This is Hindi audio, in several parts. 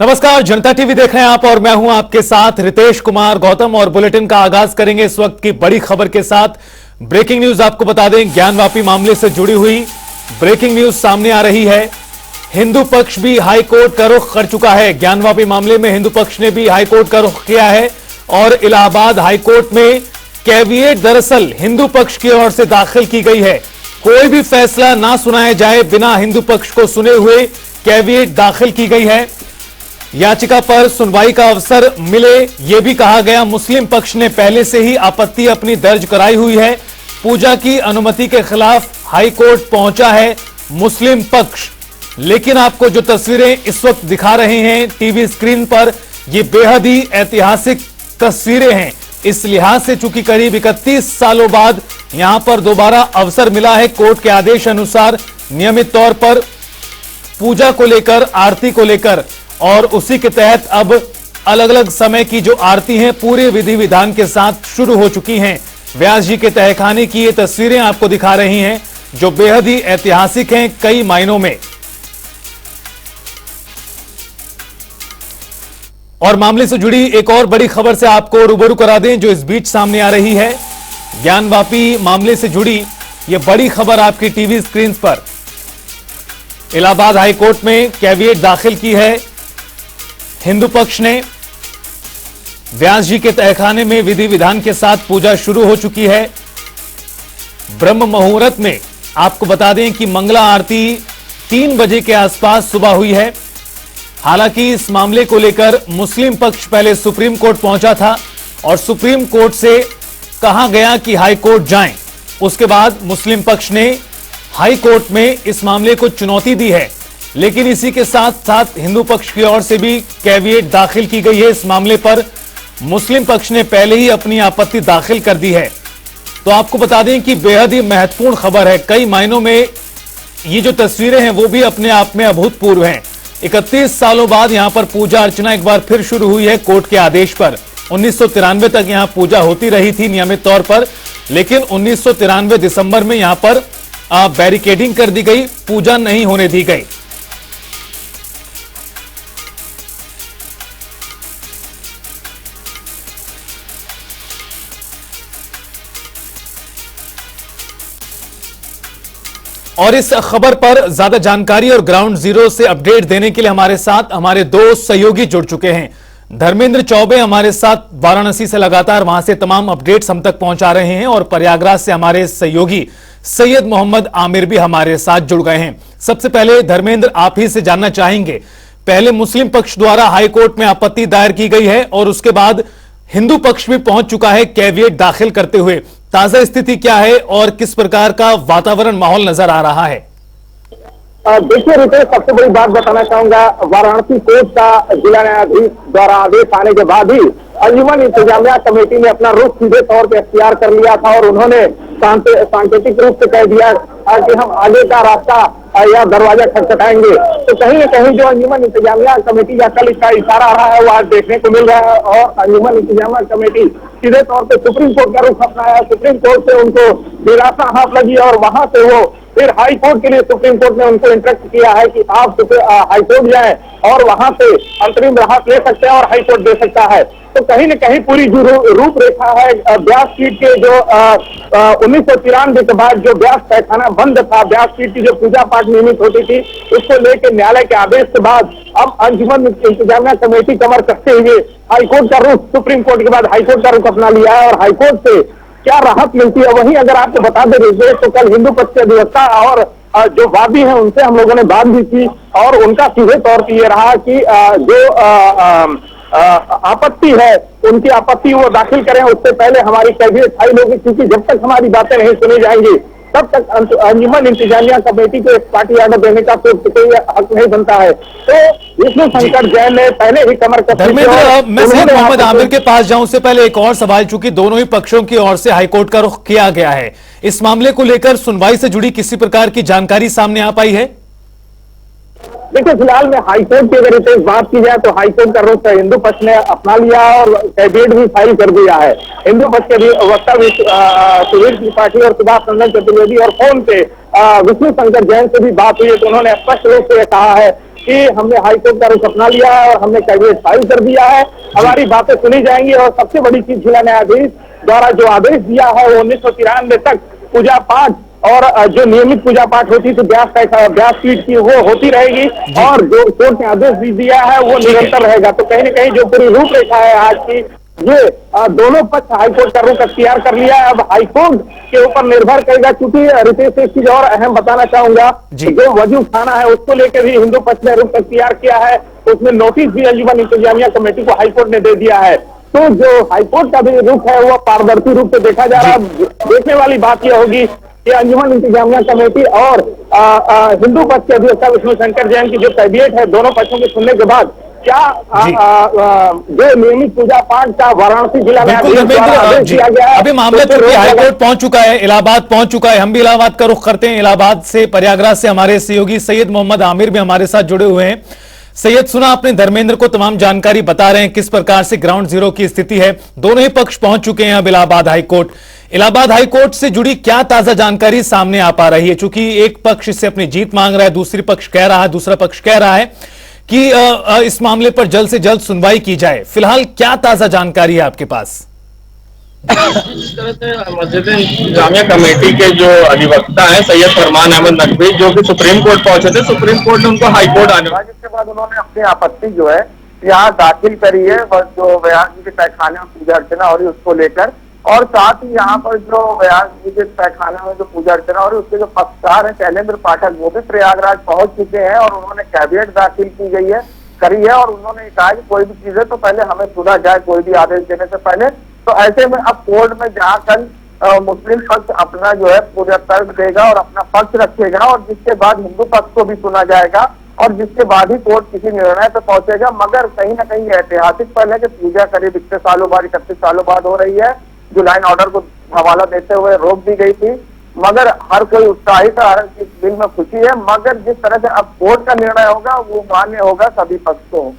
नमस्कार, जनता टीवी देख रहे हैं आप और मैं हूं आपके साथ रितेश कुमार गौतम। और बुलेटिन का आगाज करेंगे इस वक्त की बड़ी खबर के साथ। ब्रेकिंग न्यूज आपको बता दें, ज्ञानवापी मामले से जुड़ी हुई ब्रेकिंग न्यूज सामने आ रही है। हिंदू पक्ष भी हाई कोर्ट का रुख कर चुका है। ज्ञानवापी मामले में हिंदू पक्ष ने भी हाई कोर्ट का रुख किया है और इलाहाबाद हाई कोर्ट में कैविएट दरअसल हिंदू पक्ष की ओर से दाखिल की गई है। कोई भी फैसला ना सुनाया जाए बिना हिंदू पक्ष को सुने हुए कैविएट दाखिल की गई है। याचिका पर सुनवाई का अवसर मिले यह भी कहा गया। मुस्लिम पक्ष ने पहले से ही आपत्ति अपनी दर्ज कराई हुई है। पूजा की अनुमति के खिलाफ हाई कोर्ट पहुंचा है मुस्लिम पक्ष। लेकिन आपको जो तस्वीरें इस वक्त दिखा रहे हैं टीवी स्क्रीन पर, ये बेहद ही ऐतिहासिक तस्वीरें हैं। इस लिहाज से चूंकि करीब 31 सालों बाद यहां पर दोबारा अवसर मिला है। कोर्ट के आदेश अनुसार नियमित तौर पर पूजा को लेकर, आरती को लेकर, और उसी के तहत अब अलग अलग समय की जो आरती हैं पूरे विधि विधान के साथ शुरू हो चुकी हैं। व्यास जी के तहखाने की ये तस्वीरें आपको दिखा रही हैं जो बेहद ही ऐतिहासिक हैं कई मायनों में। और मामले से जुड़ी एक और बड़ी खबर से आपको रूबरू करा दें जो इस बीच सामने आ रही है। ज्ञानवापी मामले से जुड़ी यह बड़ी खबर आपकी टीवी स्क्रीन पर। इलाहाबाद हाई कोर्ट में कैविएट दाखिल की है हिंदू पक्ष ने। व्यास जी के तहखाने में विधि विधान के साथ पूजा शुरू हो चुकी है। ब्रह्म मुहूर्त में आपको बता दें कि मंगला आरती 3 बजे के आसपास सुबह हुई है। हालांकि इस मामले को लेकर मुस्लिम पक्ष पहले सुप्रीम कोर्ट पहुंचा था और सुप्रीम कोर्ट से कहा गया कि हाई कोर्ट जाएं। उसके बाद मुस्लिम पक्ष ने हाई कोर्ट में इस मामले को चुनौती दी है। लेकिन इसी के साथ साथ हिंदू पक्ष की ओर से भी कैविएट दाखिल की गई है। इस मामले पर मुस्लिम पक्ष ने पहले ही अपनी आपत्ति दाखिल कर दी है। तो आपको बता दें कि बेहद ही महत्वपूर्ण खबर है। कई मायनों में ये जो तस्वीरें हैं वो भी अपने आप में अभूतपूर्व हैं। 31 सालों बाद यहां पर पूजा अर्चना एक बार फिर शुरू हुई है कोर्ट के आदेश पर। 1993 तक यहां पूजा होती रही थी नियमित तौर पर, लेकिन 1993 दिसंबर में यहां पर बैरिकेडिंग कर दी गई, पूजा नहीं होने दी गई। और इस खबर पर ज्यादा जानकारी और ग्राउंड जीरो से अपडेट देने के लिए हमारे साथ हमारे 2 सहयोगी जुड़ चुके हैं। धर्मेंद्र चौबे हमारे साथ वाराणसी से लगातार वहां से तमाम अपडेट्स हम तक पहुंचा रहे हैं और प्रयागराज से हमारे सहयोगी सैयद मोहम्मद आमिर भी हमारे साथ जुड़ गए हैं। सबसे पहले धर्मेंद्र, आप ही से जानना चाहेंगे, पहले मुस्लिम पक्ष द्वारा हाई कोर्ट में आपत्ति दायर की गई है और उसके बाद हिंदू पक्ष भी पहुंच चुका है कैविएट दाखिल करते हुए। ताजा स्थिति क्या है और किस प्रकार का वातावरण माहौल नजर आ रहा है? देखिए रितेश, सबसे बड़ी बात बताना चाहूंगा, वाराणसी कोर्ट का जिला न्यायाधीश द्वारा आदेश आने के बाद ही अंजुमन इंतजामिया कमेटी ने अपना रुख सीधे तौर पर अख्तियार कर लिया था और उन्होंने सांकेतिक रूप से कह दिया कि हम आगे का रास्ता या दरवाजा खटखटाएंगे। तो कहीं न कहीं जो अंजुमन इंतजामिया कमेटी का कल इसका इशारा रहा है वो आज देखने को मिल रहा है और अंजुमन इंतजामिया कमेटी सीधे तौर पर सुप्रीम कोर्ट का रुख अपनाया। सुप्रीम कोर्ट से उनको निराशा हाथ लगी और वहां से वो फिर हाई कोर्ट के लिए सुप्रीम कोर्ट ने उनको इंस्ट्रक्ट किया है कि आप हाई कोर्ट जाएं और वहां से अंतरिम राहत ले सकते हैं और हाई कोर्ट दे सकता है। तो कहीं न कहीं पूरी जो रूपरेखा है व्यास पीठ के जो 1993 के बाद जो व्यास तहखाना बंद था, व्यास पीठ की जो पूजा पाठ नियमित होती थी, उसको लेकर न्यायालय के आदेश के बाद अब अंजुमन इंतजामिया कमेटी कमर कसते हुए हाईकोर्ट का रुख, सुप्रीम कोर्ट के बाद हाईकोर्ट का रुख अपना लिया है और हाईकोर्ट से क्या राहत मिलती है। वहीं अगर आपको बता दें तो कल हिंदू पक्ष के अधिवक्ता और जो वादी हैं उनसे हम लोगों ने बात भी की और उनका सीधे तौर पर यह रहा कि जो आपत्ति है उनकी आपत्ति वो दाखिल करें, उससे पहले हमारी कैविएट फाइल होगी, क्योंकि जब तक हमारी बातें नहीं सुनी जाएंगी तब तक अंजुमन इंतजामिया कमेटी को एक पार्टी ऑर्डर देने का तो कोई हक नहीं बनता है। तो विष्णु शंकर जैन ने पहले ही कमर कस। धर्मेंद्र, मैं सैयद मोहम्मद आमिर के पास जाऊं उससे पहले एक और सवाल, चूंकि दोनों ही पक्षों की ओर से हाईकोर्ट का रुख किया गया है, इस मामले को लेकर सुनवाई से जुड़ी किसी प्रकार की जानकारी सामने आ पाई है? देखिए, फिलहाल में हाईकोर्ट की अगर इस बात की जाए तो हाईकोर्ट का रुख हिंदू पक्ष ने अपना लिया और कैविएट भी फाइल कर दिया है। हिंदू पक्ष के वक्ता सुधीर त्रिपाठी और सुभाष चंद्र चतुर्वेदी और फोन पे विष्णु शंकर जैन से भी बात हुई है तो उन्होंने स्पष्ट रूप से कहा है कि हमने हाईकोर्ट का रुख अपना लिया है और हमने कैबिनेट फाइल कर दिया है, हमारी बातें सुनी जाएंगी। और सबसे बड़ी चीज जिला न्यायाधीश द्वारा जो आदेश दिया है वो 1993 तक पूजा पाठ और जो नियमित पूजा पाठ होती तो व्यास पीठ की वो होती रहेगी और जो कोर्ट ने आदेश भी दिया है वो निरंतर रहेगा। तो कहीं न कहीं जो पूरी रूपरेखा है आज की, ये दोनों पक्ष हाईकोर्ट का रुख अख्तियार कर लिया है। अब हाईकोर्ट के ऊपर निर्भर करेगा, क्योंकि रितेश एक चीज और अहम बताना चाहूंगा, जो वजूद थाना है उसको लेकर भी हिंदू पक्ष ने रुख अख्तियार किया है, उसमें नोटिस भी अंजुमन इंतजामिया कमेटी को हाईकोर्ट ने दे दिया है। तो जो हाईकोर्ट का भी रुख है वो पारदर्शी रूप से देखा जा रहा है। देखने वाली बात यह होगी कि अंजुमन इंतजामिया कमेटी और हिंदू पक्ष के अध्यक्ष विष्णु शंकर जैन की जो कैबिनेट है, दोनों पक्षों के सुनने के बाद क्या जो नियमित पूजा पाठ का वाराणसी जिला में किया गया है। अभी मामला चूंकि हाईकोर्ट पहुंच चुका है, इलाहाबाद पहुंच चुका है, हम भी इलाहाबाद का रुख करते हैं। इलाहाबाद से प्रयागराज से हमारे सहयोगी सैयद मोहम्मद आमिर भी हमारे साथ जुड़े हुए हैं। सैयद, सुना आपने धर्मेंद्र को तमाम जानकारी बता रहे हैं किस प्रकार से ग्राउंड जीरो की स्थिति है। दोनों ही पक्ष पहुंच चुके हैं अब इलाहाबाद हाईकोर्ट। इलाहाबाद हाईकोर्ट से जुड़ी क्या ताजा जानकारी सामने आ पा रही है? चूंकि एक पक्ष इससे अपनी जीत मांग रहा है, दूसरा पक्ष कह रहा है कि इस मामले पर जल्द से जल्द सुनवाई की जाए। फिलहाल क्या ताजा जानकारी है आपके पास? इस तरह से मस्जिद इंतजामिया कमेटी के जो अधिवक्ता हैं सैयद फरमान अहमद नकवी, जो कि सुप्रीम कोर्ट पहुंचे थे, सुप्रीम कोर्ट ने उनको हाई कोर्ट आने जिसके बाद उन्होंने अपनी आपत्ति जो है यहाँ दाखिल करी है, जो व्यास जी के तहखाने में पूजा अर्चना हो रही है उसको लेकर, और साथ ही यहाँ पर जो व्यास जी के तहखाने में जो पूजा अर्चना हो रही है उसके जो पक्षकार है शैलेंद्र पाठक, वो भी प्रयागराज पहुंच चुके हैं और उन्होंने कैबिनेट दाखिल करी है और उन्होंने कहा कि कोई भी चीज है तो पहले हमें सुना जाए, कोई भी आदेश देने से पहले। तो ऐसे में अब कोर्ट में जहाँ कल मुस्लिम पक्ष अपना जो है पूरा तर्क देगा और अपना पक्ष रखेगा और जिसके बाद हिंदू पक्ष को भी सुना जाएगा और जिसके बाद ही कोर्ट किसी निर्णय पर पहुंचेगा। मगर कहीं ना कहीं ऐतिहासिक पल है कि पूजा करीब 31 सालों बाद हो रही है। जुलाई ऑर्डर को हवाला देते हुए रोक दी गई थी, मगर हर कोई उत्साहित है, हर इस दिल में खुशी है। मगर जिस तरह से अब कोर्ट का निर्णय होगा वो मान्य होगा सभी पक्ष को।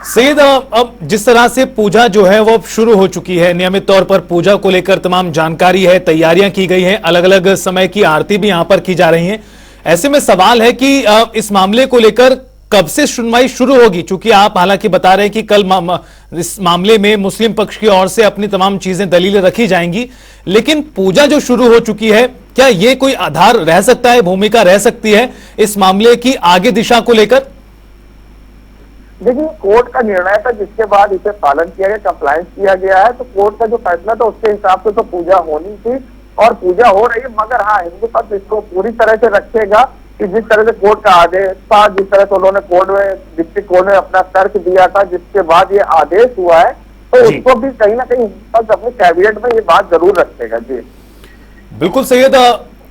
सैयद, अब जिस तरह से पूजा जो है वो शुरू हो चुकी है, नियमित तौर पर पूजा को लेकर तमाम जानकारी है, तैयारियां की गई हैं, अलग अलग समय की आरती भी यहां पर की जा रही हैं। ऐसे में सवाल है कि इस मामले को लेकर कब से सुनवाई शुरू होगी? चूंकि आप हालांकि बता रहे हैं कि कल इस मामले में मुस्लिम पक्ष की ओर से अपनी तमाम चीजें दलीलें रखी जाएंगी, लेकिन पूजा जो शुरू हो चुकी है, क्या ये कोई आधार रह सकता है, भूमिका रह सकती है इस मामले की आगे दिशा को लेकर? देखिए, कोर्ट का निर्णय था जिसके बाद इसे पालन किया गया, कंप्लायंस किया गया है, तो कोर्ट का जो फैसला था उसके हिसाब से तो पूजा होनी थी और पूजा हो रही है। मगर हाँ, हिंदू पक्ष इसको पूरी तरह से रखेगा कि जिस तरह से कोर्ट का आदेश था, जिस तरह से उन्होंने कोर्ट में डिस्ट्रिक्ट कोर्ट में अपना तर्क दिया था, जिसके बाद ये आदेश हुआ है, तो उसको भी कहीं ना कहीं हिंदू पक्ष अपने कैबिनेट में ये बात जरूर रखेगा। जी बिल्कुल सैयद,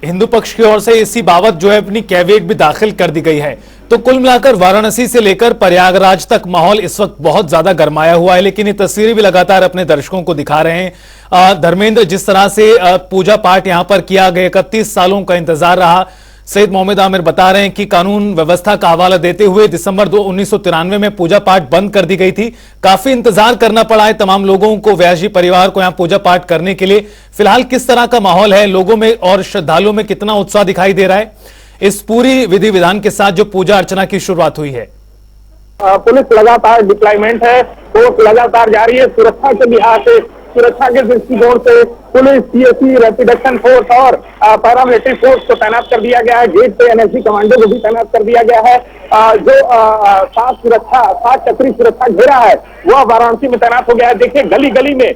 हिंदू पक्ष की ओर से इसी बाबत जो है अपनी कैविएट भी दाखिल कर दी गई है। तो कुल मिलाकर वाराणसी से लेकर प्रयागराज तक माहौल इस वक्त बहुत ज्यादा गर्माया हुआ है, लेकिन ये तस्वीरें भी लगातार अपने दर्शकों को दिखा रहे हैं। धर्मेंद्र, जिस तरह से पूजा पाठ यहां पर किया गया, 31 सालों का इंतजार रहा। सैयद मोहम्मद आमिर बता रहे हैं कि कानून व्यवस्था का हवाला देते हुए दिसंबर 1993 में पूजा पाठ बंद कर दी गई थी। काफी इंतजार करना पड़ा है तमाम लोगों को, व्यास जी परिवार को, यहां पूजा पाठ करने के लिए। फिलहाल किस तरह का माहौल है लोगों में और श्रद्धालुओं में, कितना उत्साह दिखाई दे रहा है इस पूरी विधि विधान के साथ जो पूजा अर्चना की शुरुआत हुई है? पुलिस लगातार डिप्लॉयमेंट है, फोर्स लगातार जारी है। सुरक्षा के लिहाज से, सुरक्षा के दृष्टिकोण से police, CSC, rapid action force और पैरामिलिट्री फोर्स को तैनात कर दिया गया है। गेट पे एनएसजी कमांडो को भी तैनात कर दिया गया है। जो 7 चक्री सुरक्षा घेरा है वह वाराणसी में तैनात हो गया है। देखिए, गली गली में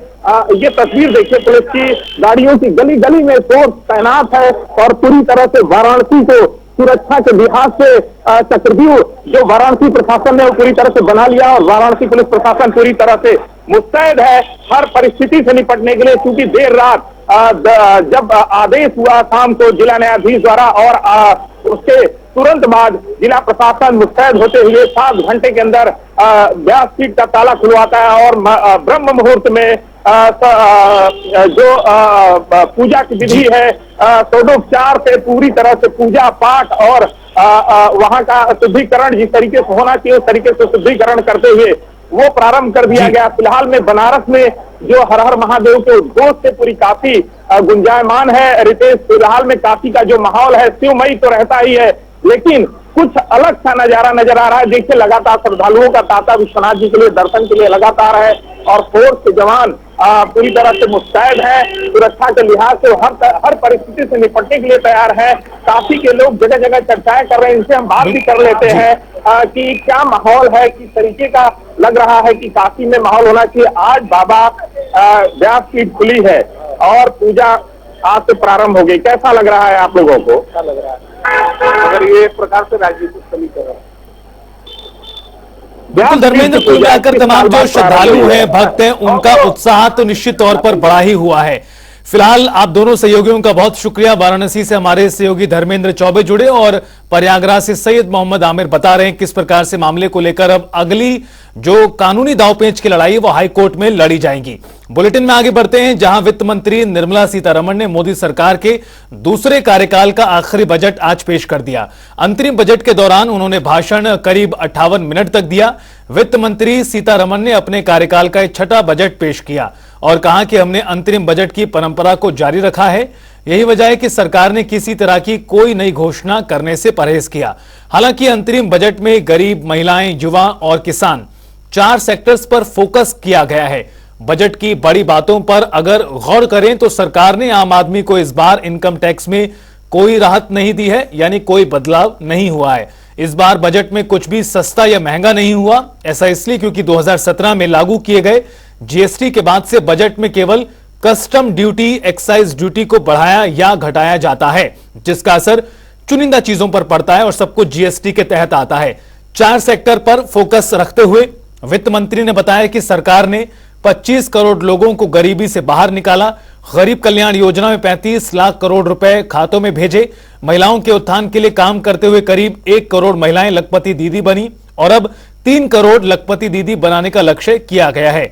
ये तस्वीर देखिए, पुलिस की गाड़ियों की गली गली में फोर्स तैनात है और पूरी तरह से वाराणसी को सुरक्षा के लिहाज से चक्रव्यूह जो वाराणसी प्रशासन ने वो पूरी तरह से बना लिया और वाराणसी पुलिस प्रशासन पूरी तरह से मुस्तैद है हर परिस्थिति से निपटने के लिए। क्योंकि देर रात जब आदेश हुआ शाम को जिला न्यायाधीश द्वारा और उसके तुरंत बाद जिला प्रशासन मुस्तैद होते हुए 7 घंटे के अंदर व्यास पीठ का ताला खुलवाता है और ब्रह्म मुहूर्त में जो पूजा की विधि है, षोडोपचार से पूरी तरह से पूजा पाठ और वहां का शुद्धिकरण जिस तरीके से होना चाहिए उस तरीके से शुद्धिकरण करते हुए वो प्रारंभ कर दिया गया। फिलहाल में बनारस में जो हर हर महादेव के उद्घोष से पूरी काफी गुंजायमान है। रितेश, फिलहाल में काफी का जो माहौल है शिवमयी तो रहता ही है, लेकिन कुछ अलग सा नजारा नजर आ रहा है। देखिए लगातार श्रद्धालुओं का तांता विश्वनाथ जी के लिए दर्शन के लिए लगातार है और फोर्स के जवान पूरी तरह से मुस्तैद है। सुरक्षा के लिहाज से हर परिस्थिति से निपटने के लिए तैयार है। काफी के लोग जगह जगह चर्चाएं कर रहे हैं, इनसे हम बात भी कर लेते हैं कि क्या माहौल है, किस तरीके का लग रहा है कि काशी में माहौल होना चाहिए। आज बाबा व्यास पीठ खुली है और पूजा आज से प्रारंभ हो गई। कैसा लग रहा है आप लोगों को? क्या लग रहा है अगर ये एक प्रकार से राजनीतिक समीकरण? बिल्कुल धर्मेंद्र, कुल मिलाकर तमाम जो श्रद्धालु हैं, भक्त हैं, उनका उत्साह तो निश्चित तौर पर बढ़ा ही हुआ है। फिलहाल आप दोनों सहयोगियों का बहुत शुक्रिया। वाराणसी से हमारे सहयोगी धर्मेंद्र चौबे जुड़े और प्रयागराज से सैयद मोहम्मद आमिर बता रहे हैं किस प्रकार से मामले को लेकर अब अगली जो कानूनी दांवपेच की लड़ाई है वो हाईकोर्ट में लड़ी जाएगी। बुलेटिन में आगे बढ़ते हैं, जहां वित्त मंत्री निर्मला सीतारमण ने मोदी सरकार के दूसरे कार्यकाल का आखिरी बजट आज पेश कर दिया। अंतरिम बजट के दौरान उन्होंने भाषण करीब 58 मिनट तक दिया। वित्त मंत्री सीतारमण ने अपने कार्यकाल का छठा बजट पेश किया और कहा कि हमने अंतरिम बजट की परंपरा को जारी रखा है। यही वजह है कि सरकार ने किसी तरह की कोई नई घोषणा करने से परहेज किया। हालांकि अंतरिम बजट में गरीब, महिलाएं, युवा और किसान 4 सेक्टर्स पर फोकस किया गया है। बजट की बड़ी बातों पर अगर गौर करें तो सरकार ने आम आदमी को इस बार इनकम टैक्स में कोई राहत नहीं दी है, यानी कोई बदलाव नहीं हुआ है। इस बार बजट में कुछ भी सस्ता या महंगा नहीं हुआ। ऐसा इसलिए क्योंकि 2017 में लागू किए गए जीएसटी के बाद से बजट में केवल कस्टम ड्यूटी, एक्साइज ड्यूटी को बढ़ाया या घटाया जाता है, जिसका असर चुनिंदा चीजों पर पड़ता है और सब कुछ जीएसटी के तहत आता है। 4 सेक्टर पर फोकस रखते हुए वित्त मंत्री ने बताया कि सरकार ने 25 करोड़ लोगों को गरीबी से बाहर निकाला। गरीब कल्याण योजना में 35 लाख करोड़ रुपए खातों में भेजे। महिलाओं के उत्थान के लिए काम करते हुए करीब 1 करोड़ महिलाएं लखपति दीदी बनी और अब 3 करोड़ लखपति दीदी बनाने का लक्ष्य किया गया है।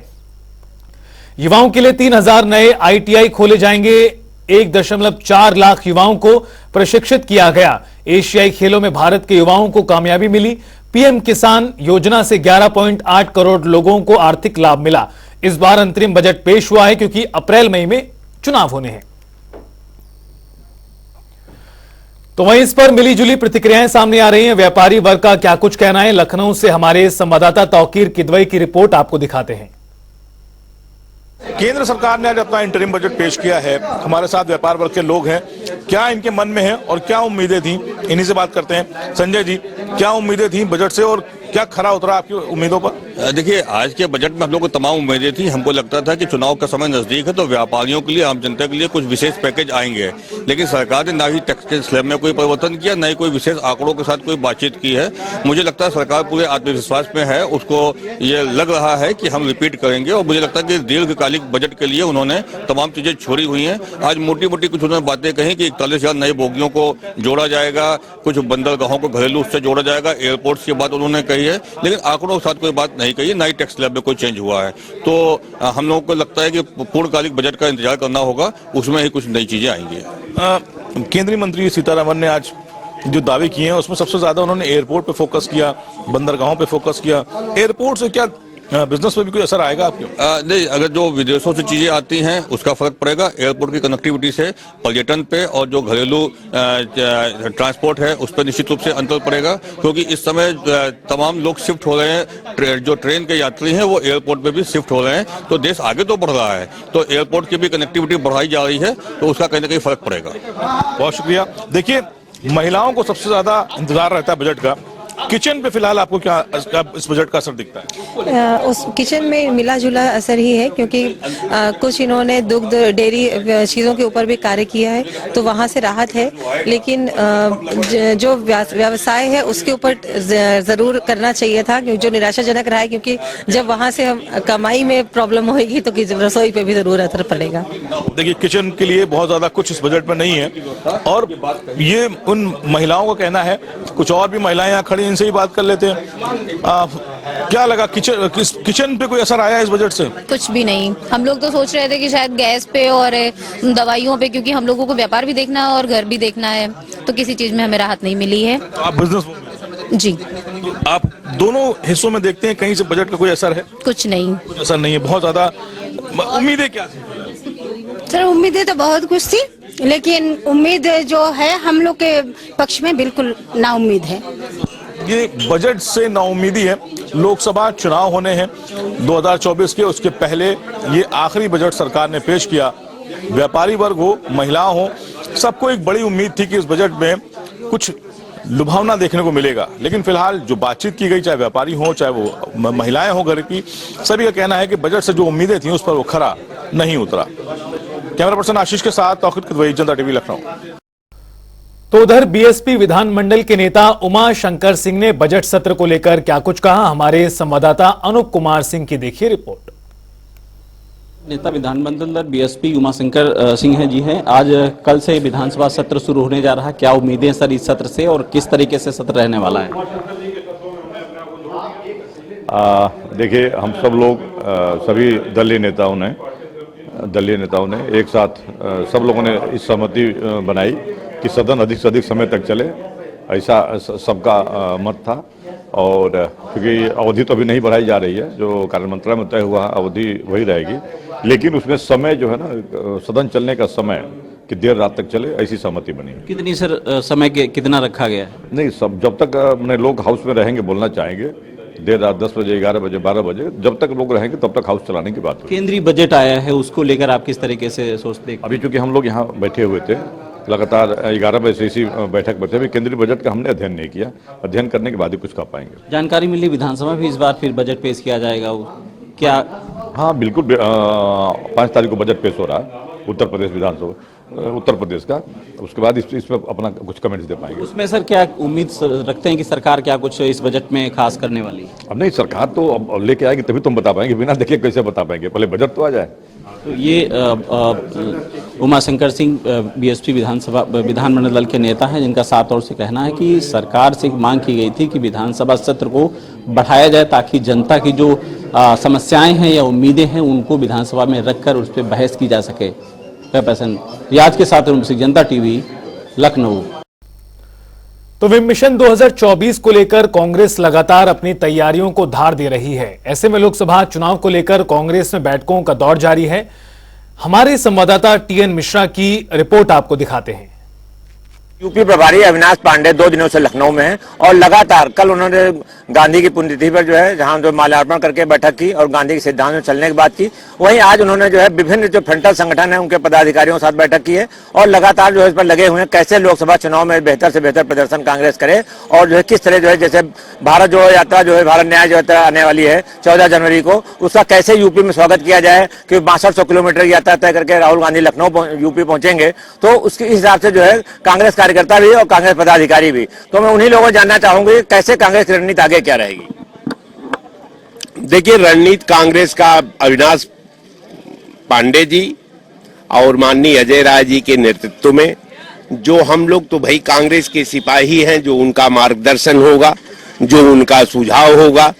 युवाओं के लिए 3000 नए आईटीआई खोले जाएंगे। 1.4 लाख युवाओं को प्रशिक्षित किया गया। एशियाई खेलों में भारत के युवाओं को कामयाबी मिली। पीएम किसान योजना से 11.8 करोड़ लोगों को आर्थिक लाभ मिला। इस बार अंतरिम बजट पेश हुआ है क्योंकि अप्रैल मई में चुनाव होने हैं। तो वहीं इस पर मिलीजुली प्रतिक्रियाएं सामने आ रही हैं। व्यापारी वर्ग का क्या कुछ कहना है, लखनऊ से हमारे संवाददाता तौकीर किदवई की रिपोर्ट आपको दिखाते हैं। केंद्र सरकार ने आज अपना इंटरिम बजट पेश किया है। हमारे साथ व्यापार वर्ग के लोग हैं, क्या इनके मन में है और क्या उम्मीदें थी, इन्हीं से बात करते हैं। संजय जी, क्या उम्मीदें थी बजट से और क्या खरा उतरा आपकी उम्मीदों पर? देखिए, आज के बजट में हम लोग को तमाम उम्मीदें थी। हमको लगता था कि चुनाव का समय नजदीक है तो व्यापारियों के लिए, आम जनता के लिए कुछ विशेष पैकेज आएंगे, लेकिन सरकार ने ना ही टैक्स के स्लैब में कोई परिवर्तन किया, ना ही कोई विशेष आंकड़ों के साथ कोई बातचीत की है। मुझे लगता है सरकार पूरे आत्मविश्वास में है, उसको ये लग रहा है कि हम रिपीट करेंगे और मुझे लगता है कि दीर्घकालिक बजट के लिए उन्होंने तमाम चीजें छोड़ी हुई हैं। आज मोटी मोटी कुछ उन्होंने बातें कही कि 41,000 नए बोगियों को जोड़ा जाएगा, कुछ बंदरगाहों को घरेलू उससे जोड़ा जाएगा, एयरपोर्ट्स की बात उन्होंने कही है, लेकिन आंकड़ों के साथ कोई बात नहीं कही, ना ही टैक्स स्लैब में कोई चेंज हुआ है। तो हम लोगों को लगता है कि पूर्णकालिक बजट का इंतजार करना होगा, उसमें ही कुछ नई चीजें आएंगी। केंद्रीय मंत्री सीतारमण ने आज जो दावे किए हैं उसमें सबसे ज्यादा उन्होंने एयरपोर्ट पे फोकस किया, बंदरगाहों पे फोकस किया। एयरपोर्ट से क्या बिजनेस पे भी कोई असर आएगा आपके? नहीं, अगर जो विदेशों से चीजें आती हैं उसका फर्क पड़ेगा। एयरपोर्ट की कनेक्टिविटी से पर्यटन पे और जो घरेलू ट्रांसपोर्ट है उस पर निश्चित रूप से अंतर पड़ेगा, क्योंकि इस समय तमाम लोग शिफ्ट हो रहे हैं। जो ट्रेन के यात्री हैं वो एयरपोर्ट पे भी शिफ्ट हो रहे हैं, तो देश आगे तो बढ़ रहा है, तो एयरपोर्ट की भी कनेक्टिविटी बढ़ाई जा रही है, तो उसका कहीं ना कहीं फर्क पड़ेगा। बहुत शुक्रिया। देखिए, महिलाओं को सबसे ज्यादा इंतजार रहता है बजट का। किचन पे फिलहाल आपको क्या इस बजट का असर दिखता है? उस किचन में मिला जुला असर ही है, क्योंकि कुछ इन्होंने दुग्ध डेयरी चीज़ों के ऊपर भी कार्य किया है, तो वहाँ से राहत है। लेकिन जो व्यवसाय है उसके ऊपर जरूर करना चाहिए था, जो निराशाजनक रहा है, क्योंकि जब वहाँ से हम कमाई में प्रॉब्लम होगी तो रसोई पे भी जरूर असर पड़ेगा। देखिए, किचन के लिए बहुत ज्यादा कुछ इस बजट में नहीं है और ये उन महिलाओं का कहना है। कुछ और भी महिलाएं यहाँ खड़ी, इनसे ही बात कर लेते हैं। क्या लगा, किचन पे कोई असर आया इस बजट से? कुछ भी नहीं। हम लोग तो सोच रहे थे कि शायद गैस पे और दवाइयों पे, क्योंकि हम लोगों को व्यापार भी देखना है और घर भी देखना है, तो किसी चीज में हमें राहत नहीं मिली है। आप बिजनेस जी, आप दोनों हिस्सों में देखते हैं, कहीं से बजट का कोई असर है? कुछ नहीं, कुछ असर नहीं है। बहुत ज्यादा उम्मीदें क्या थी? सर, उम्मीदें तो बहुत कुछ थी, लेकिन उम्मीद जो है हम लोग के पक्ष में बिल्कुल ना उम्मीद है। ये बजट से नाउम्मीदी है। लोकसभा चुनाव होने हैं 2024 के, उसके पहले ये आखिरी बजट सरकार ने पेश किया। व्यापारी वर्ग हो, महिला हो, सबको एक बड़ी उम्मीद थी कि इस बजट में कुछ लुभावना देखने को मिलेगा, लेकिन फिलहाल जो बातचीत की गई, चाहे व्यापारी हो चाहे वो महिलाएं हो घर की, सभी का कहना है कि बजट से जो उम्मीदें थी उस पर वो खरा नहीं उतरा। कैमरा पर्सन आशीष के साथ तौकीर किदवई, जनता टीवी, लखनऊ। तो उधर बीएसपी विधानमंडल के नेता उमा शंकर सिंह ने बजट सत्र को लेकर क्या कुछ कहा, हमारे संवाददाता अनूप कुमार सिंह की देखिए रिपोर्ट। नेता विधानमंडल बीएसपी उमा शंकर सिंह हैं जी हैं। आज कल से विधानसभा सत्र शुरू होने जा रहा है, क्या उम्मीदें सर इस सत्र से और किस तरीके से सत्र रहने वाला है? देखिए, हम सब लोग सभी दलीय नेताओं ने एक साथ सब लोगों ने इस सहमति बनाई कि सदन अधिक से अधिक समय तक चले, ऐसा सबका मत था। और क्योंकि अवधि तो अभी नहीं बढ़ाई जा रही है, जो कार्य मंत्रालय में तय हुआ अवधि वही रहेगी, लेकिन उसमें समय जो है ना, सदन चलने का समय कि देर रात तक चले, ऐसी सहमति बनी। कितनी सर समय के कितना रखा गया है? नहीं, सब जब तक अपने लोग हाउस में रहेंगे, बोलना चाहेंगे, देर रात 10 बजे, 11 बजे, 12 बजे, जब तक लोग रहेंगे तब तक हाउस चलाने की बात है। केंद्रीय बजट आया है, उसको लेकर आप किस तरीके से सोचते हैं? अभी चूंकि हम लोग यहाँ बैठे हुए थे लगातार 11 बजे से इसी बैठक में थे, अभी केंद्रीय बजट का हमने अध्ययन नहीं किया, अध्ययन करने के बाद ही कुछ कह पाएंगे। जानकारी मिली विधानसभा भी इस बार फिर बजट पेश किया जाएगा, क्या? हाँ बिल्कुल, 5 तारीख को बजट पेश हो रहा है उत्तर प्रदेश विधानसभा, उत्तर प्रदेश का। उसके बाद इसमें अपना कुछ कमेंट्स दे पाएंगे। उसमें सर क्या उम्मीद रखते हैं कि सरकार क्या कुछ इस बजट में खास करने वाली है? अब नहीं, सरकार तो अब लेके आएगी तभी तुम बता पाएंगे, बिना देखे कैसे बता पाएंगे, पहले बजट तो आ जाए। तो ये उमा शंकर सिंह बीएसपी विधानमंडल दल के नेता हैं, जिनका साफ तौर से कहना है कि सरकार से मांग की गई थी कि विधानसभा सत्र को बढ़ाया जाए ताकि जनता की जो समस्याएं हैं या उम्मीदें हैं उनको विधानसभा में रखकर उस पर बहस की जा सके। रियाज के साथ जनता टीवी, लखनऊ। तो विम मिशन 2024 को लेकर कांग्रेस लगातार अपनी तैयारियों को धार दे रही है। ऐसे में लोकसभा चुनाव को लेकर कांग्रेस में बैठकों का दौर जारी है। हमारे संवाददाता टीएन मिश्रा की रिपोर्ट आपको दिखाते हैं। यूपी प्रभारी अविनाश पांडे 2 दिनों से लखनऊ में हैं और लगातार कल उन्होंने गांधी की पुण्यतिथि पर जो है जहां जो माल्यार्पण करके बैठक की और गांधी के सिद्धांत में चलने की बात की, वहीं आज उन्होंने जो है विभिन्न जो फ्रंटल संगठन है उनके पदाधिकारियों के साथ बैठक की है और लगातार जो है इस पर लगे हुए हैं कैसे लोकसभा चुनाव में बेहतर से बेहतर प्रदर्शन कांग्रेस करे और जो है किस तरह जो है जैसे भारत जोड़ो यात्रा जो है भारत न्याय जो यात्रा आने वाली है 14 जनवरी को, उसका कैसे यूपी में स्वागत किया जाए कि 6200 किलोमीटर की यात्रा तय करके राहुल गांधी लखनऊ यूपी पहुंचेंगे, तो उसके हिसाब से जो है कांग्रेस कार्यकर्ता भी और कांग्रेस पदाधिकारी भी। तो मैं उन्हीं लोगों को जानना चाहूंगी कैसे कांग्रेस की रणनीति आगे क्या रहेगी। देखिए, रणनीति कांग्रेस का अविनाश पांडे जी और माननीय अजय राय जी के नेतृत्व में, जो हम लोग तो भाई कांग्रेस के सिपाही हैं, जो उनका मार्गदर्शन होगा, जो उनका सुझाव होगा,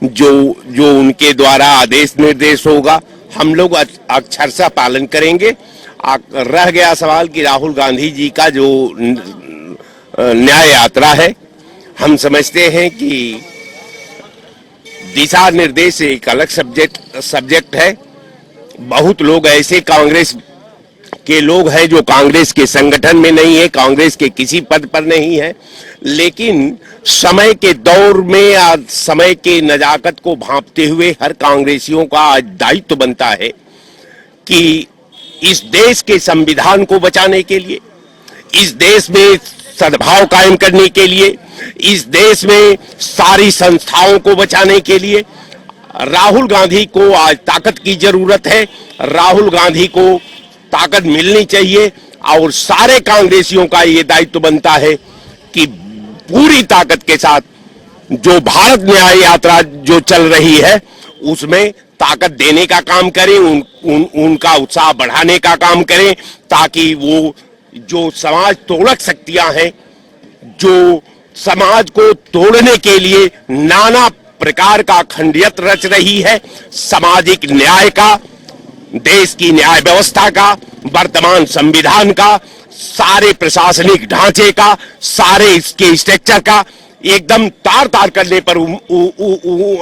जो उनके द्वारा आदेश निर्देश होगा, हम लोग अक्षरशः पालन करेंगे। रह गया सवाल कि राहुल गांधी जी का जो न्याय यात्रा है, हम समझते हैं कि दिशा निर्देश एक अलग सब्जेक्ट है। बहुत लोग ऐसे कांग्रेस के लोग हैं जो कांग्रेस के संगठन में नहीं है, कांग्रेस के किसी पद पर नहीं है, लेकिन समय के दौर में या समय के नजाकत को भांपते हुए हर कांग्रेसियों का आज दायित्व बनता है कि इस देश के संविधान को बचाने के लिए, इस देश में सद्भाव कायम करने के लिए, इस देश में सारी संस्थाओं को बचाने के लिए राहुल गांधी को आज ताकत की जरूरत है। राहुल गांधी को ताकत मिलनी चाहिए और सारे कांग्रेसियों का ये दायित्व बनता है कि पूरी ताकत के साथ जो भारत न्याय यात्रा जो चल रही है उसमें ताकत देने का काम करें, उनका उत्साह बढ़ाने का काम करें, ताकि वो जो समाज तोड़क शक्तियां हैं, जो समाज को तोड़ने के लिए नाना प्रकार का खंडियत रच रही है, सामाजिक न्याय का, देश की न्याय व्यवस्था का, वर्तमान संविधान का, सारे प्रशासनिक ढांचे का, सारे इसके स्ट्रक्चर का एकदम तार तार करने पर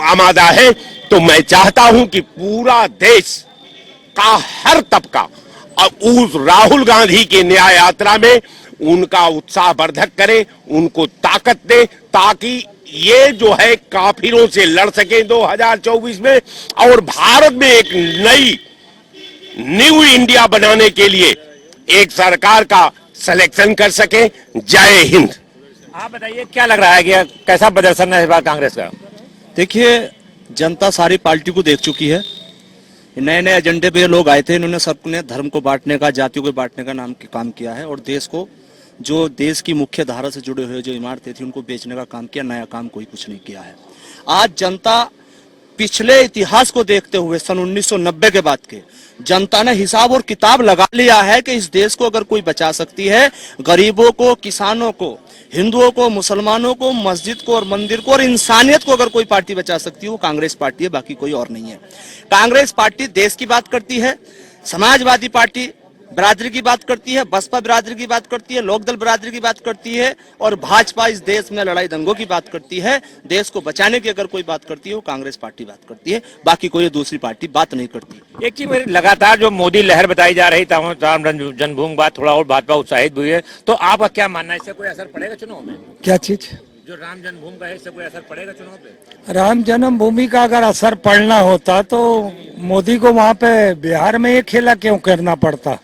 आमादा है। तो मैं चाहता हूं कि पूरा देश का हर तबका उस राहुल गांधी की न्याय यात्रा में उनका उत्साह वर्धक करे, उनको ताकत दे, ताकि ये जो है काफिरों से लड़ सके 2024 में और भारत में एक नई न्यू इंडिया बनाने के लिए एक सरकार का सिलेक्शन कर सके। जय हिंद। आप बताइए क्या लग रहा है कि कैसा प्रदर्शन है इस बार कांग्रेस का? देखिए, जनता सारी पार्टी को देख चुकी है। नए नए एजेंडे पे लोग आए थे, इन्होंने सबने धर्म को बांटने का, जातियों को बांटने का काम किया है और देश को, जो देश की मुख्य धारा से जुड़े हुए जो इमारतें थी उनको बेचने का काम किया। नया काम कोई कुछ नहीं किया है। आज जनता पिछले इतिहास को देखते हुए सन 1990 के बाद के जनता ने हिसाब और किताब लगा लिया है कि इस देश को अगर कोई बचा सकती है, गरीबों को, किसानों को, हिंदुओं को, मुसलमानों को, मस्जिद को और मंदिर को और इंसानियत को अगर कोई पार्टी बचा सकती है वो कांग्रेस पार्टी है, बाकी कोई और नहीं है। कांग्रेस पार्टी देश की बात करती है, समाजवादी पार्टी बिरादरी की बात करती है, बसपा बिरादरी की बात करती है, लोकदल बिरादरी की बात करती है और भाजपा इस देश में लड़ाई दंगों की बात करती है। देश को बचाने की अगर कोई बात करती है वो कांग्रेस पार्टी बात करती है, बाकी कोई दूसरी पार्टी बात नहीं करती। एक चीज लगातार जो मोदी लहर बताई जा रही था, राम जन्मभूमि बात थोड़ा और भाजपा उत्साहित हुई है, तो आपका क्या मानना है, इससे कोई असर पड़ेगा चुनाव में? क्या चीज? जो राम जन्मभूमि का है, इससे कोई असर पड़ेगा चुनाव पे? राम जन्मभूमि का अगर असर पड़ना होता तो मोदी को वहाँ पे बिहार में ये खेला क्यों करना पड़ता?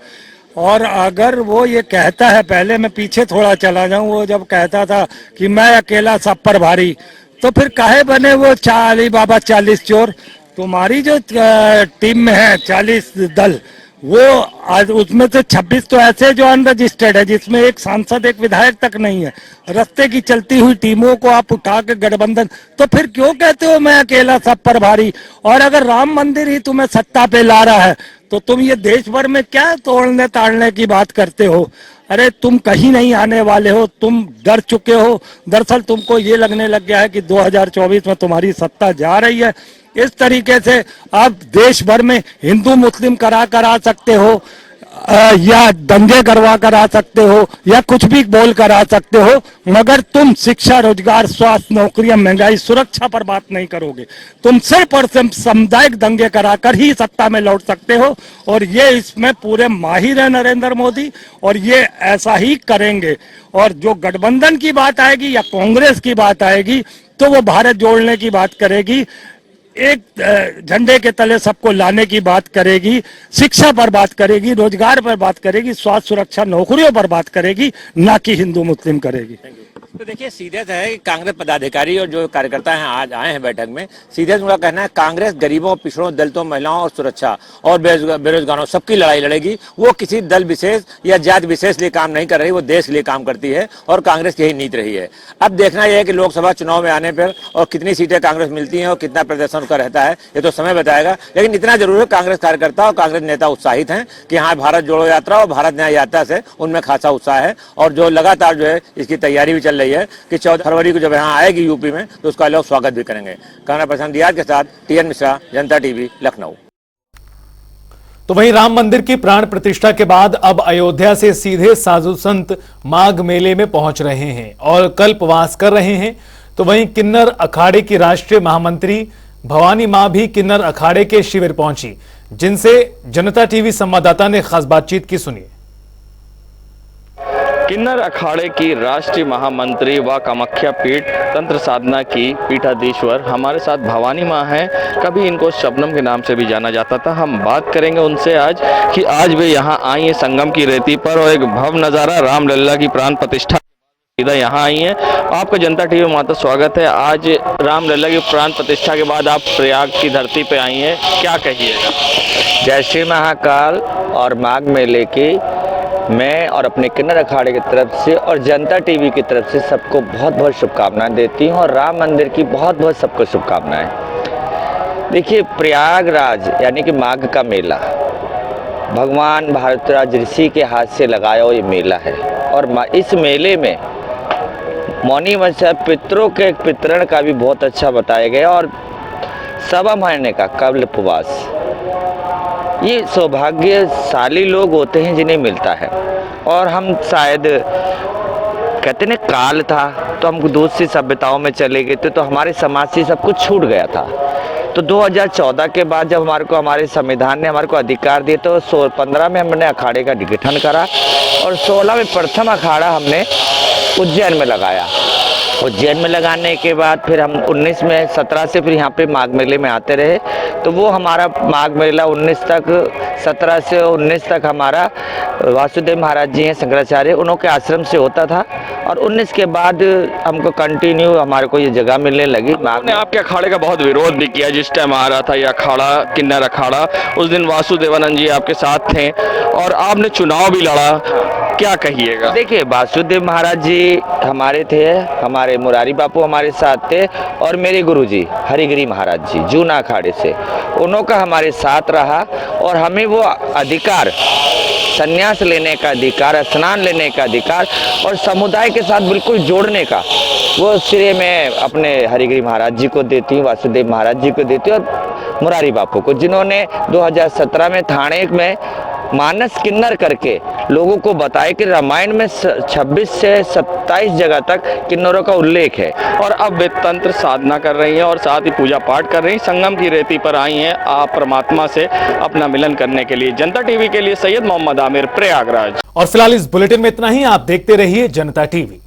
और अगर वो ये कहता है, पहले मैं पीछे थोड़ा चला जाऊं, वो जब कहता था कि मैं अकेला सब पर भारी, तो फिर काहे बने वो अली बाबा 40 चोर? तुम्हारी जो टीम में है 40 दल, वो आज उसमें से 26 तो ऐसे जो अनरजिस्टर्ड है, जिसमें एक सांसद एक विधायक तक नहीं है। रास्ते की चलती हुई टीमों को आप उठा के गठबंधन, तो फिर क्यों कहते हो मैं अकेला सब पर भारी? और अगर राम मंदिर ही तुम्हें सत्ता पे ला रहा है तो तुम ये देश भर में क्या तोड़ने ताड़ने की बात करते हो? अरे तुम कहीं नहीं आने वाले हो, तुम डर चुके हो। दरअसल तुमको ये लगने लग गया है कि 2024 में तुम्हारी सत्ता जा रही है। इस तरीके से आप देश भर में हिंदू मुस्लिम करा सकते हो, या दंगे करवा कर आ सकते हो, या कुछ भी बोल कर आ सकते हो, मगर तुम शिक्षा, रोजगार, स्वास्थ्य, नौकरियां, महंगाई, सुरक्षा पर बात नहीं करोगे। तुम सिर्फ और सिर्फ सामुदायिक दंगे कराकर ही सत्ता में लौट सकते हो और ये इसमें पूरे माहिर है नरेंद्र मोदी, और ये ऐसा ही करेंगे। और जो गठबंधन की बात आएगी या कांग्रेस की बात आएगी तो वो भारत जोड़ने की बात करेगी, एक झंडे के तले सबको लाने की बात करेगी, शिक्षा पर बात करेगी, रोजगार पर बात करेगी, स्वास्थ्य, सुरक्षा, नौकरियों पर बात करेगी, ना कि हिंदू मुस्लिम करेगी। तो देखिए, सीधे है कि कांग्रेस पदाधिकारी और जो कार्यकर्ता हैं आज आए हैं बैठक में, सीधे उनका कहना है कांग्रेस गरीबों, पिछड़ों, दलितों, महिलाओं और सुरक्षा और बेरोजगारों सबकी लड़ाई लड़ेगी। वो किसी दल विशेष या जाति विशेष लिए काम नहीं कर रही, वो देश के लिए काम करती है और कांग्रेस की यही नीति रही है। अब देखना यह है कि लोकसभा चुनाव में आने पर और कितनी सीटें कांग्रेस मिलती हैं और कितना प्रदर्शन उनका रहता है, ये तो समय बताएगा। लेकिन इतना जरूर है, कांग्रेस कार्यकर्ता और कांग्रेस नेता उत्साहित हैं कि हाँ, भारत जोड़ो यात्रा और भारत न्याय यात्रा से उनमें खासा उत्साह है और जो लगातार जो है इसकी तैयारी भी चल रही है कि 14 फरवरी को जब यहाँ आएगी यूपी में तो उसका लोग स्वागत भी करेंगे। कैमरा पर्सन रियाज के साथ TN मिश्रा, जनता टीवी, लखनऊ। तो वहीं राम मंदिर की प्राण प्रतिष्ठा के बाद अब अयोध्या से सीधे साधु संत माघ मेले में पहुंच रहे हैं और कल्पवास कर रहे हैं। तो वहीं किन्नर अखाड़े की राष्ट्रीय महामंत्री भवानी मां भी किन्नर अखाड़े के शिविर पहुंची, जिनसे जनता टीवी संवाददाता ने खास बातचीत की। सुनिए। किन्नर अखाड़े की राष्ट्रीय महामंत्री व कामाख्या पीठ तंत्र साधना की पीठाधीश्वर हमारे साथ भवानी मां हैं। कभी इनको शबनम के नाम से भी जाना जाता था। हम बात करेंगे उनसे आज कि आज वे यहाँ आई हैं संगम की रेती पर और एक भव्य नज़ारा रामलला की प्राण प्रतिष्ठा सीधा यहाँ आई हैं। आपका जनता टीवी माता स्वागत है। आज रामलला की प्राण प्रतिष्ठा के बाद आप प्रयाग की धरती पे आई हैं, क्या कहिएगा? जय श्री महाकाल और माघ मेले की मैं और अपने किन्नर अखाड़े की तरफ से और जनता टीवी की तरफ से सबको बहुत बहुत शुभकामनाएं देती हूं और राम मंदिर की बहुत बहुत सबको शुभकामनाएं। देखिए, प्रयागराज यानी कि माघ का मेला भगवान भारद्वाज ऋषि के हाथ से लगाया हुआ ये मेला है और इस मेले में मौनी वंश पितरों के पितरण का भी बहुत अच्छा बताया गया और 1.25 महीने का कबल उपवास, ये सौभाग्यशाली लोग होते हैं जिन्हें मिलता है। और हम शायद कहते ना काल था तो हम दूसरी सभ्यताओं में चले गए थे, तो हमारे समाज से सब कुछ छूट गया था। तो 2014 के बाद जब हमारे संविधान ने हमारे को अधिकार दिए तो 15 में हमने अखाड़े का गठन करा और 16 में प्रथम अखाड़ा हमने उज्जैन में लगाया। उज्जैन में लगाने के बाद फिर हम 19 में 17 से फिर यहाँ पे माघ मेले में आते रहे। तो वो हमारा माघ मेला 19 तक 17 से 19 तक हमारा वासुदेव महाराज जी हैं शंकराचार्य, उन्हों के आश्रम से होता था। और 19 के बाद हमको कंटिन्यू हमारे को ये जगह मिलने लगी। आपने आपके अखाड़े का बहुत विरोध भी किया जिस टाइम आ रहा था ये अखाड़ा, किन्नर अखाड़ा, उस दिन वासुदेवानंद जी आपके साथ थे और आपने चुनाव भी लड़ा, क्या कहिएगा? देखिए, वासुदेव महाराज जी हमारे थे, हमारे मुरारी बापू हमारे साथ थे और मेरे गुरुजी हरिगिरी महाराज जी जूना अखाड़े से, उन्हों का हमारे साथ रहा और हमें वो अधिकार, संन्यास लेने का अधिकार, स्नान लेने का अधिकार और समुदाय के साथ बिल्कुल जोड़ने का, वो श्रेय मैं अपने हरिगिरी महाराज जी को देती हूँ, वासुदेव महाराज जी को देती हूँ और मुरारी बापू को, जिन्होंने 2017 में थाने में मानस किन्नर करके लोगों को बताया कि रामायण में 26 से 27 जगह तक किन्नरों का उल्लेख है। और अब वे तंत्र साधना कर रही हैं और साथ ही पूजा पाठ कर रही हैं, संगम की रेती पर आई हैं आप परमात्मा से अपना मिलन करने के लिए। जनता टीवी के लिए सैयद मोहम्मद आमिर, प्रयागराज। और फिलहाल इस बुलेटिन में इतना ही। आप देखते रहिए जनता टीवी।